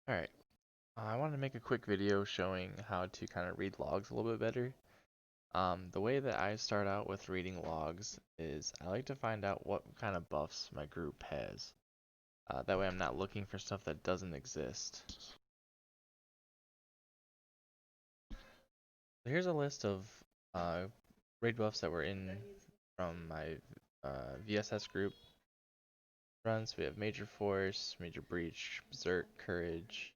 Alright, I wanted to make a quick video showing how to kind of read logs a little bit better. The way that I start out with reading logs is I like to find out what kind of buffs my group has. That way I'm not looking for stuff that doesn't exist. So here's a list of raid buffs that were in from my VSS group runs. We have Major Force, Major Breach, Berserk, Courage,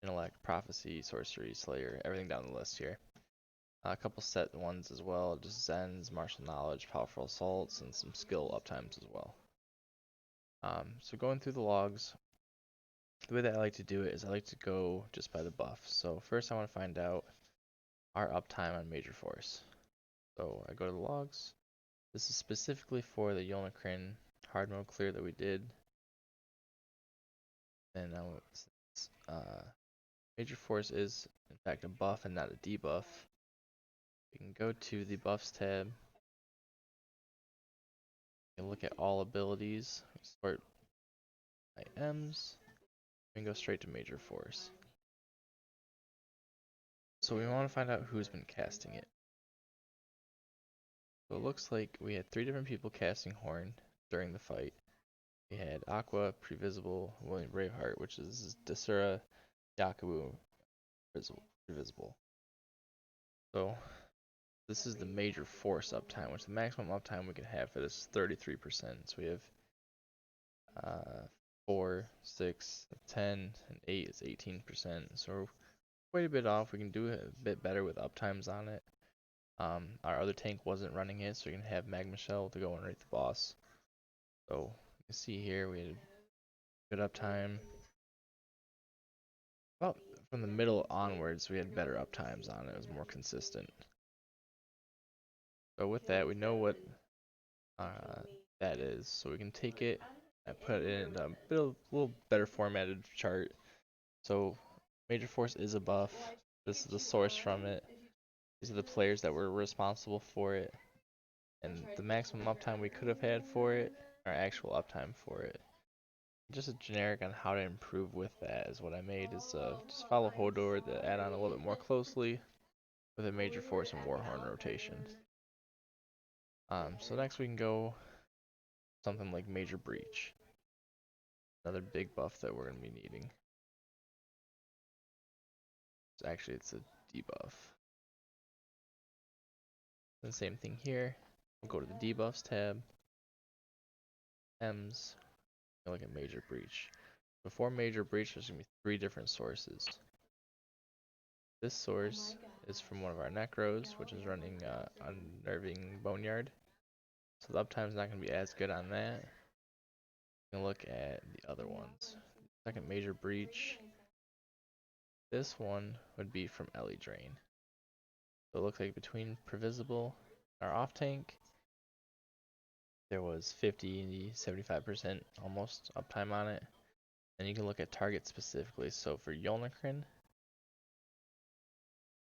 Intellect, Prophecy, Sorcery, Slayer, everything down the list here. A couple set ones as well, just Zens, Martial Knowledge, Powerful Assaults, and some skill uptimes as well. So going through the logs, the way that I like to do it is I like to go just by the buff. So first I want to find out our uptime on Major Force. So I go to the logs. This is specifically for the Yolnakrin hard mode clear that we did. And now Major Force is in fact a buff and not a debuff. We can go to the buffs tab. You can look at all abilities, sort by M's, and go straight to Major Force. So we want to find out who's been casting it. So it looks like we had 3 different people casting Horn during the fight. We had Aqua, Previsible, William Braveheart, which is Desura, Yakubu, Previsible. So this is the Major Force uptime, which the maximum uptime we can have for this is 33%. So we have 4, 6, 10, and 8 is 18%. So quite a bit off. We can do it a bit better with uptimes on it. Our other tank wasn't running it, so we can have Magma Shell to go underneath the boss. So you can see here we had good uptime. Well, from the middle onwards, we had better uptimes on it. It was more consistent. So with that, we know what that is. So we can take it and put it in a little better formatted chart. So Major Force is a buff. This is the source from it. These are the players that were responsible for it. And the maximum uptime we could have had for it, our actual uptime for it. Just a generic on how to improve with that is what I made is just follow Hodor, the add-on a little bit more closely with a Major Force and Warhorn rotation. So next we can go something like Major Breach. Another big buff that we're going to be needing. Actually, it's a debuff. And same thing here. We'll go to the debuffs tab. M's. Look at Major Breach. Before Major Breach, there's going to be 3 different sources. This source is from one of our Necros, which is running Unnerving Boneyard. So the uptime's not going to be as good on that. You can look at the other ones. Second Major Breach. This one would be from Ellie Drain. So it looks like between Previsible and our off tank, there was 50, 75% almost uptime on it. And you can look at target specifically. So for Yolnakrin,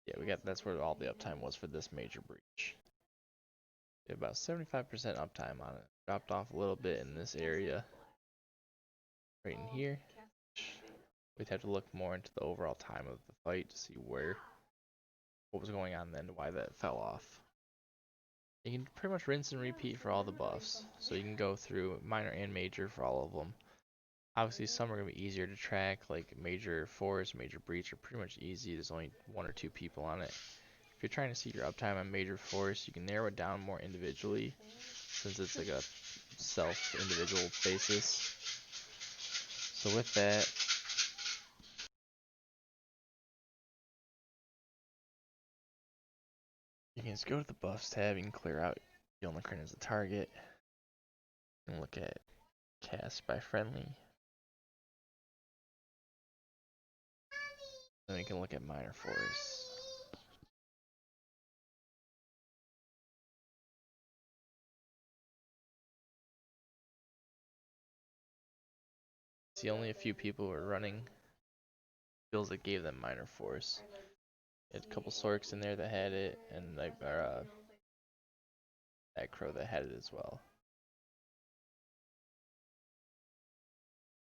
yeah, that's where all the uptime was for this Major Breach. About 75% uptime on it. Dropped off a little bit in this area. Right in here. We'd have to look more into the overall time of the fight to see what was going on then, why that fell off. You can pretty much rinse and repeat for all the buffs. So you can go through minor and major for all of them. Obviously some are going to be easier to track, like Major Force, Major Breach are pretty much easy. There's only 1 or 2 people on it. If you're trying to see your uptime on Major Force, you can narrow it down more individually, since it's like a self-individual basis. So with that, you can just go to the buffs tab, you can clear out Yolnakrin as a target, and look at cast by friendly. Then we can look at minor force. See, only a few people were running skills that gave them minor force. Had a couple Sorks in there that had it, and like that crow that had it as well.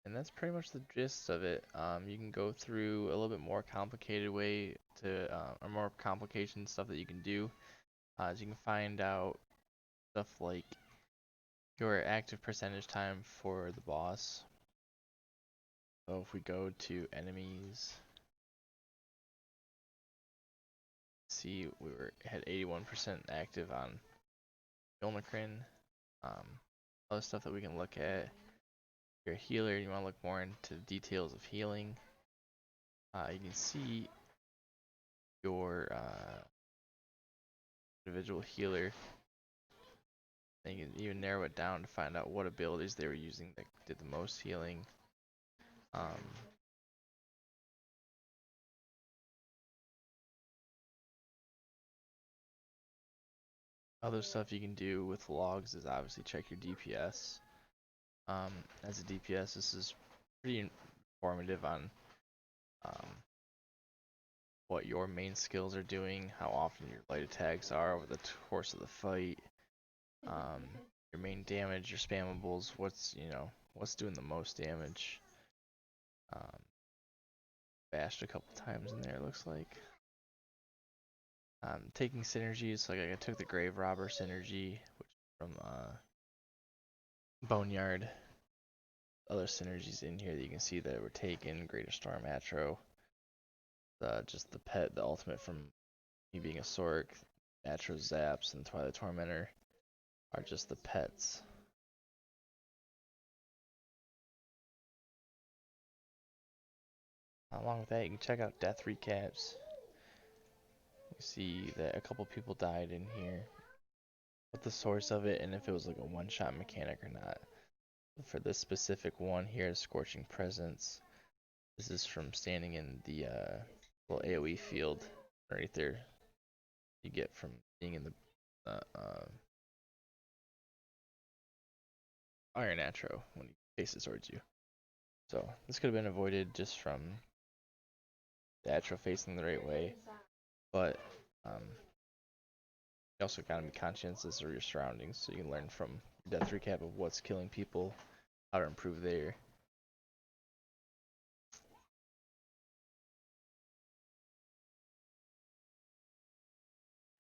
And that's pretty much the gist of it. You can go through a little bit more complicated way to, or more complication stuff that you can do. As you can find out stuff like your active percentage time for the boss. So if we go to enemies, see had 81% active on Gilmacrin. Other stuff that we can look at. If you're a healer, you want to look more into the details of healing. You can see your individual healer. And you can even narrow it down to find out what abilities they were using that did the most healing. Other stuff you can do with logs is obviously check your DPS. As a DPS, this is pretty informative on what your main skills are doing, how often your light attacks are over the course of the fight, your main damage, your spammables, what's doing the most damage. Bashed a couple times in there, it looks like. Taking synergies, like I took the Grave Robber synergy, which from Boneyard. Other synergies in here that you can see that were taken: Greater Storm Atro, just the pet, the ultimate from me being a Sork, Atro Zaps, and Twilight Tormentor are just the pets. Along with that, you can check out death recaps. You see that a couple people died in here, what the source of it, and if it was like a one-shot mechanic or not. For this specific one here, Scorching Presence, this is from standing in the little AoE field right there. You get from being in the Iron Atro when he faces towards you. So this could have been avoided just from the Atro facing the right way, but you also gotta be conscientious of your surroundings so you can learn from death recap of what's killing people, how to improve there.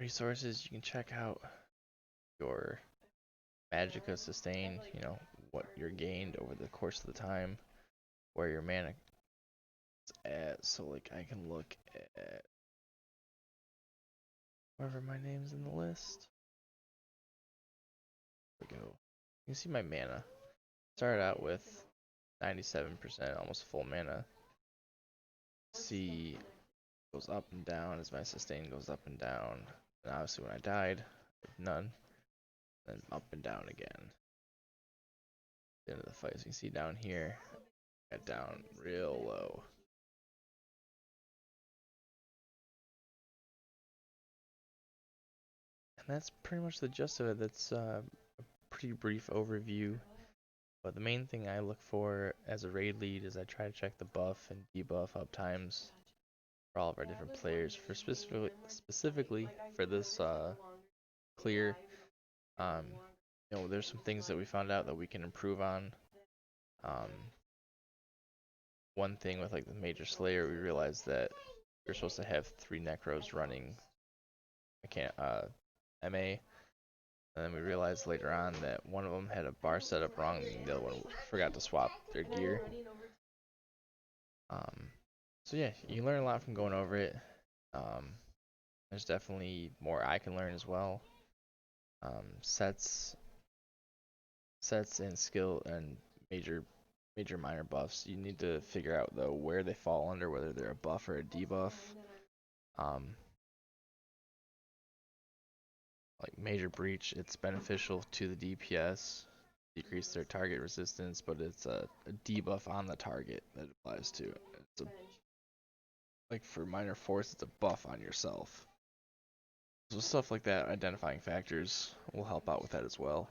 Resources, you can check out your Magicka sustain, what you're gained over the course of the time, where your mana is at. So like I can look at wherever my name's in the list. There we go. You can see my mana. Started out with 97%, almost full mana. See, goes up and down as my sustain goes up and down. And obviously when I died, none. Then up and down again. The end of the fight. So you can see down here, got down real low. And that's pretty much the gist of it. That's a pretty brief overview. But the main thing I look for as a raid lead is I try to check the buff and debuff uptimes for all of our different players. For specifically for this clear, there's some things that we found out that we can improve on. One thing with like the Major Slayer, we realized that you're supposed to have 3 Necros running MA. And then we realized later on that one of them had a bar set up wrong and the other one forgot to swap their gear. So yeah, you can learn a lot from going over it. There's definitely more I can learn as well. Sets and skill and major minor buffs. You need to figure out though where they fall under, whether they're a buff or a debuff. Like Major Breach, it's beneficial to the DPS, decrease their target resistance, but it's a debuff on the target that applies to. Like for Minor Force, it's a buff on yourself. So stuff like that, identifying factors will help out with that as well.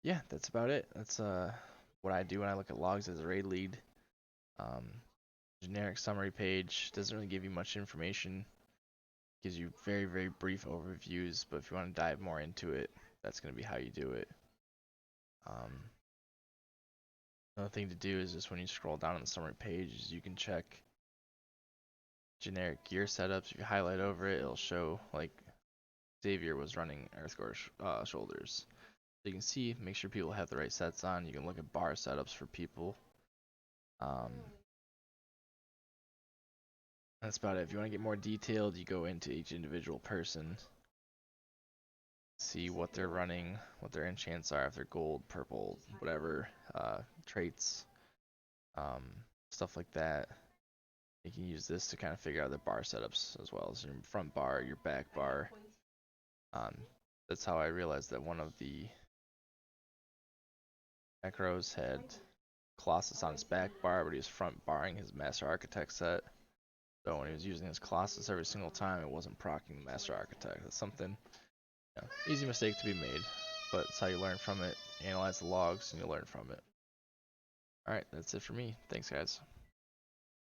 Yeah, that's about it. That's what I do when I look at logs as a raid lead. Generic summary page doesn't really give you much information. Gives you very, very brief overviews, but if you want to dive more into it, that's going to be how you do it. Another thing to do is just when you scroll down on the summary page, is you can check generic gear setups. If you highlight over it, it'll show like Xavier was running Earthcore shoulders. So you can see, make sure people have the right sets on. You can look at bar setups for people. That's about it. If you want to get more detailed, you go into each individual person, see what they're running, what their enchants are, if they're gold, purple, whatever, traits, stuff like that. You can use this to kind of figure out the bar setups as well as your front bar, your back bar. That's how I realized that one of the macros had Colossus on his back bar, but he was front barring his Master Architect set. So when he was using his Colossus every single time, it wasn't proccing the Master Architect. That's something, easy mistake to be made, but it's how you learn from it. Analyze the logs and you learn from it. Alright, that's it for me. Thanks, guys.